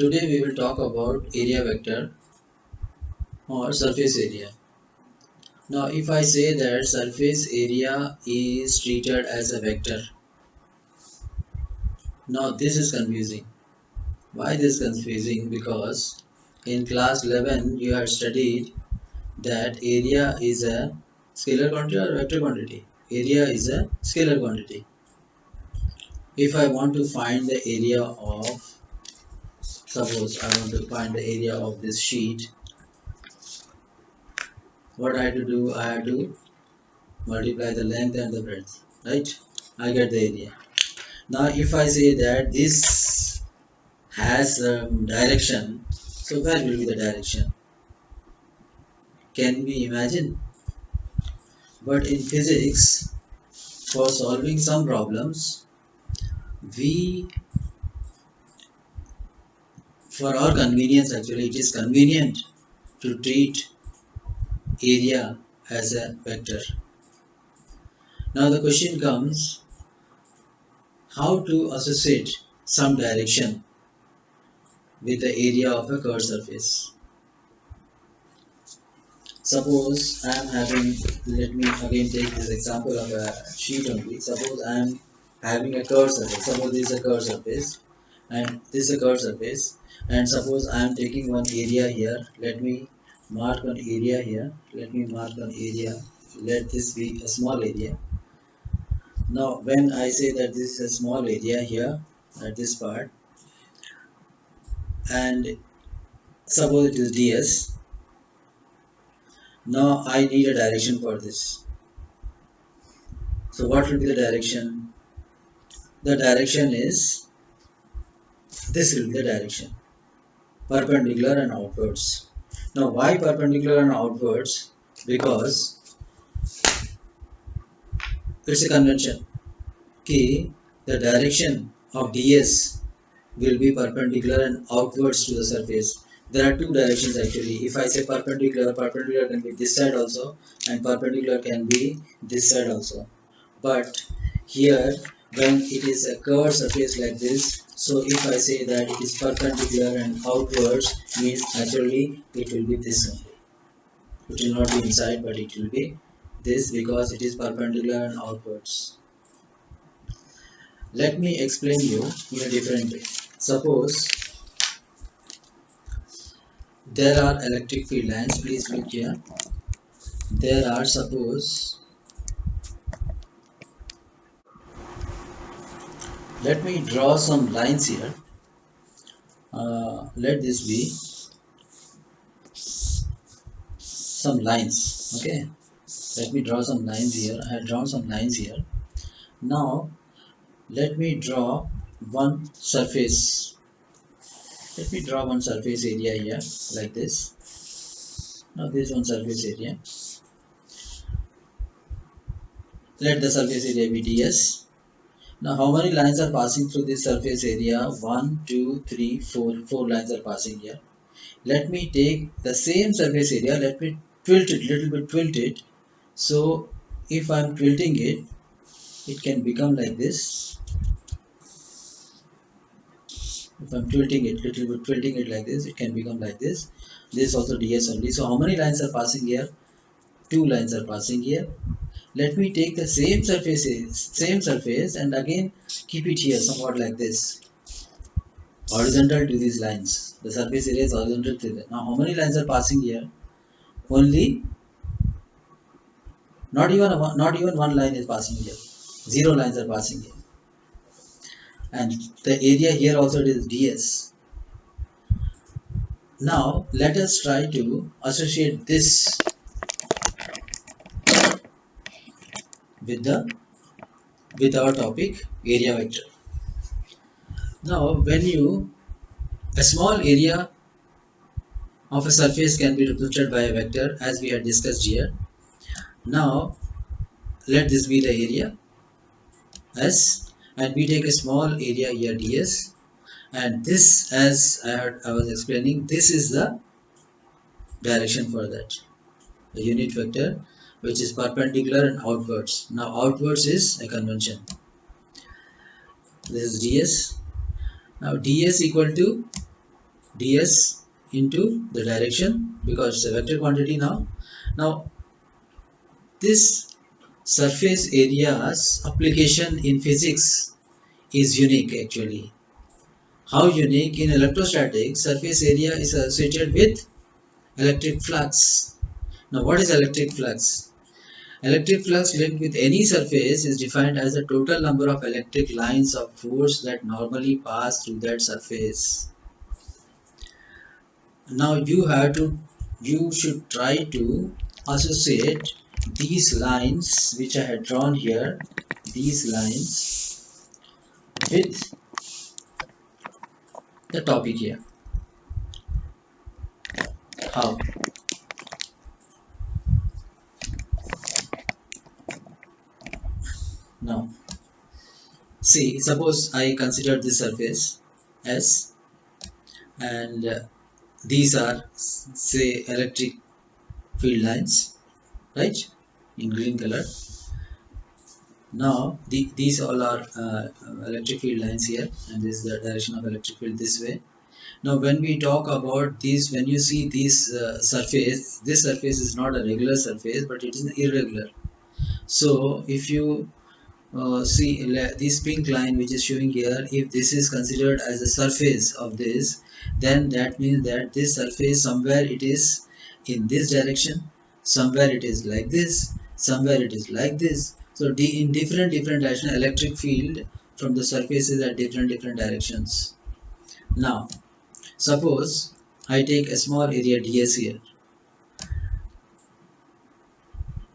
Today we will talk about area vector or surface area. Now if I say that surface area is treated as a vector, now this is confusing. Why this is confusing? Because in class 11 you have studied that area is a scalar quantity or vector quantity. Area is a scalar quantity. If I want to find the area of, suppose I want to find the area of this sheet, what I have to do? I have to multiply the length and the breadth, right? I get the area. Now if I say that this has direction, so where will be the direction? Can we imagine? But in physics, for solving some problems, we, for our convenience, actually it is convenient to treat area as a vector. Now the question comes, how to associate some direction with the area of a curved surface. Suppose I am having, let me again take this example of a sheet only. Suppose I am having a curved surface. Suppose this is a curved surface and this is a curved surface. And suppose I am taking one area here. Let me mark one area here. Let me mark one area. Let this be a small area. Now when I say that this is a small area here at this part, and suppose it is ds. Now I need a direction for this. So what will be the direction? The direction is, this will be the direction, perpendicular and outwards. Now why perpendicular and outwards? Because it's a convention. Okay, the direction of ds will be perpendicular and outwards to the surface. There are two directions actually. If I say perpendicular, perpendicular can be this side also and perpendicular can be this side also. But here when it is a curved surface like this, so if I say that it is perpendicular and outwards, means naturally it will be this only. It will not be inside but it will be this, because it is perpendicular and outwards. Let me explain you in a different way. Suppose there are electric field lines. Please look here. There are, suppose, let me draw some lines here. Let this be some lines. Okay, let me draw some lines here. I have drawn some lines here. Now let me draw one surface. Let me draw one surface area here like this. Now this one surface area. Let the surface area be ds. Now how many lines are passing through this surface area? 1, 2, 3, 4. 4 lines are passing here. Let me take the same surface area. Let me tilt it, little bit tilt it. So if I am tilting it, it can become like this. If I am tilting it, little bit tilting it like this, it can become like this. This is also ds only. So how many lines are passing here? 2 lines are passing here. Let me take the same surface and again keep it here somewhat like this, horizontal to these lines. The surface area is horizontal to them. Now how many lines are passing here? Only, not even one line is passing here. 0 lines are passing here. And the area here also it is ds. Now let us try to associate this with our topic area vector. Now when a small area of a surface can be represented by a vector as we had discussed here. Now let this be the area S, and we take a small area here ds, and this, as I was explaining, this is the direction for that, a unit vector which is perpendicular and outwards. Now outwards is a convention. This is ds. Now ds equal to ds into the direction, because it's a vector quantity now. Now this surface area's application in physics is unique actually. How unique? In electrostatics, surface area is associated with electric flux. Now what is electric flux? Electric flux linked with any surface is defined as the total number of electric lines of force that normally pass through that surface. Now you should try to associate these lines which I had drawn here, these lines, with the topic here. How? Now see, suppose I consider this surface S, and these are say electric field lines, right, in green color. Now these all are electric field lines here, and this is the direction of electric field this way. Now when we talk about this, when you see this surface, this surface is not a regular surface but it is irregular. So if you see this pink line which is showing here, if this is considered as the surface of this, then that means that this surface somewhere it is in this direction, somewhere it is like this, somewhere it is like this. So in different direction electric field from the surfaces at different directions. Now suppose I take a small area ds here.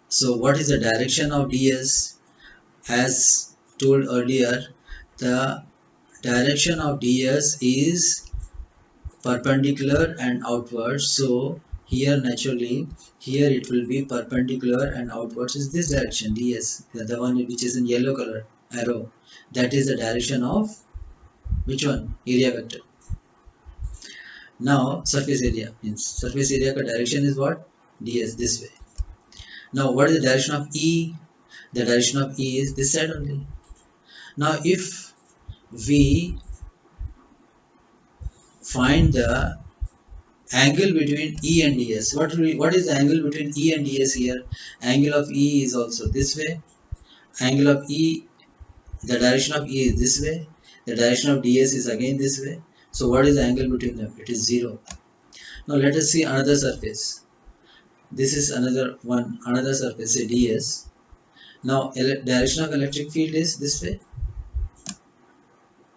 So what is the direction of ds? As told earlier, the direction of ds is perpendicular and outwards. So here naturally, here it will be perpendicular and outwards is this direction ds, the one which is in yellow color arrow. That is the direction of which one? Area vector. Now surface area means surface area ka direction is what? ds, this way. Now what is the direction of E? The direction of E is this side only. Now if we find the angle between E and ds, what is the angle between E and ds here? Angle of E is also this way. Angle of E, the direction of E is this way. The direction of ds is again this way. So what is the angle between them? It is 0. Now let us see another surface. This is another one, another surface, say ds. Now direction of electric field is this way.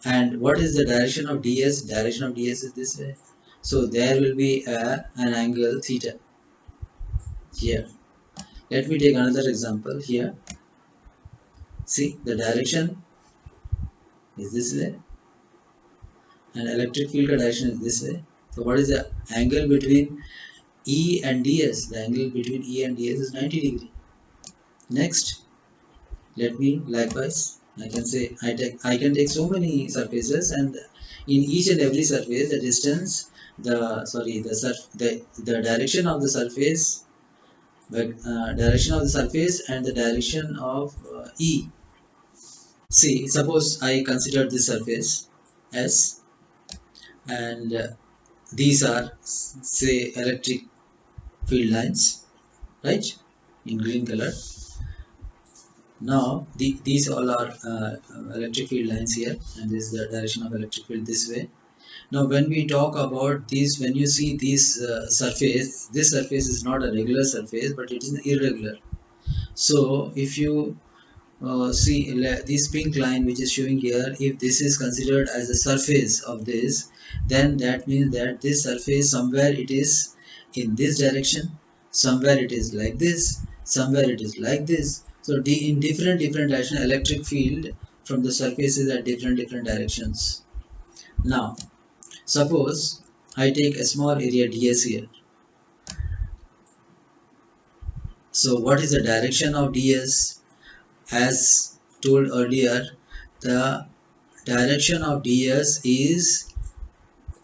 And what is the direction of ds? Direction of ds is this way. So there will be an angle theta here. Let me take another example here. See, the direction is this way and electric field direction is this way. So what is the angle between E and ds? The angle between E and ds is 90 degree. Next, let me likewise, I can say I can take so many surfaces, and in each and every surface the distance, the direction of the surface, direction of the surface and the direction of E. See, suppose I consider this surface S, and these are say electric field lines, right, in green color. Now these all are electric field lines here, and this is the direction of electric field this way. Now when we talk about this, when you see this surface, this surface is not a regular surface but it is irregular. So if you see this pink line which is showing here, if this is considered as the surface of this, then that means that this surface somewhere it is in this direction, somewhere it is like this, somewhere it is like this. So in different direction electric field from the surfaces at different directions. Now suppose I take a small area ds here. So what is the direction of ds? As told earlier, the direction of ds is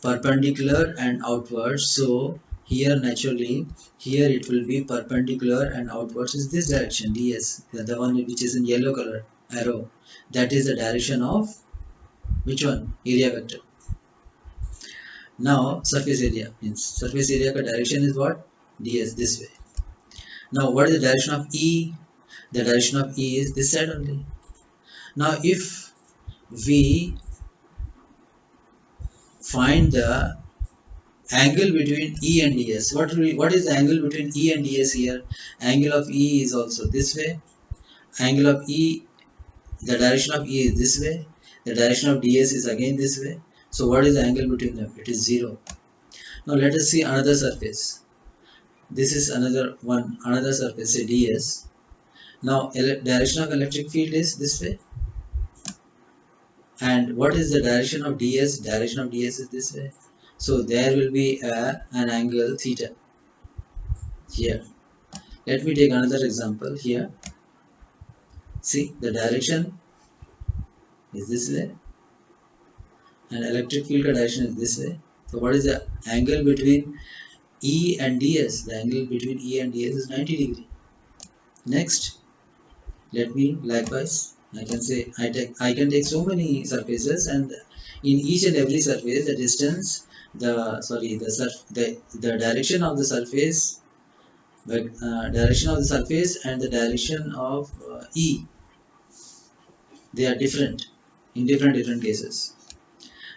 perpendicular and outwards. So here naturally, here it will be perpendicular and outwards is this direction ds, the one which is in yellow color arrow. That is the direction of which one? Area vector. Now surface area means surface area का direction is what? ds, this way. Now what is the direction of E? The direction of E is this side only. Now if we find the angle between E and ds, what is the angle between E and ds here? Angle of E is also this way. Angle of E, the direction of E is this way. The direction of ds is again this way. So what is the angle between them? It is 0. Now let us see another surface. This is another surface, say ds. Now direction of electric field is this way. And what is the direction of ds? Direction of ds is this way. So there will be an angle theta here. Let me take another example here. See, the direction is this way and electric field direction is this way. So what is the angle between E and ds? The angle between E and ds is 90 degree. Next, let me likewise, I can take so many surfaces, and in each and every surface the distance, the direction of the surface, direction of the surface and the direction of E, they are different in different cases.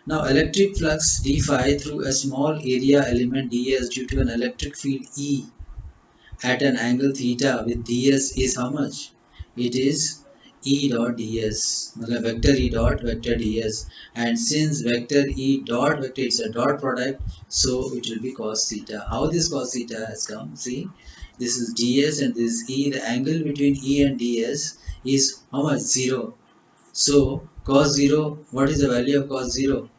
Now electric flux d phi through a small area element ds due to an electric field E at an angle theta with ds is how much? It is E dot ds, vector E dot vector ds, and since vector E dot vector is a dot product, so it will be cos theta. How this cos theta has come? See, this is ds and this is E. The angle between E and ds is how much? 0. So cos 0, what is the value of cos 0?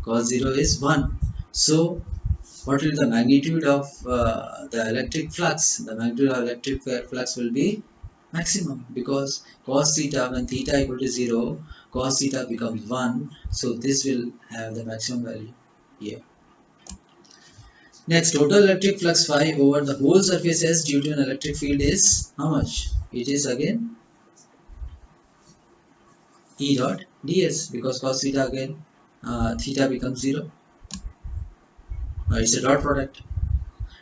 Cos 0 is 1. So what will the magnitude of the electric flux? The magnitude of electric flux will be maximum, because cos theta, when theta equal to 0, cos theta becomes 1. So this will have the maximum value here. Next, total electric flux phi over the whole surface S due to an electric field is how much? It is again E dot ds, because cos theta again theta becomes 0. It's a dot product.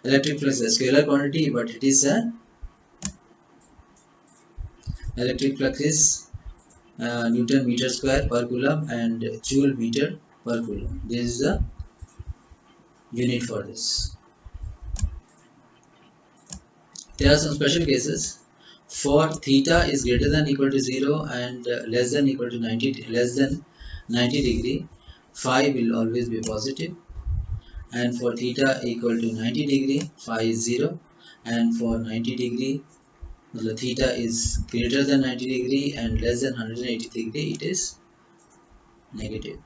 Electric flux is a scalar quantity, but it is a electric flux is Newton meter square per coulomb and joule meter per coulomb. This is the unit for this. There are some special cases. For theta is greater than equal to 0 and less than equal to 90 degree, phi will always be positive. And for theta equal to 90 degree, phi is 0. And for 90 degree, the theta is greater than 90 degree and less than 180 degree, it is negative.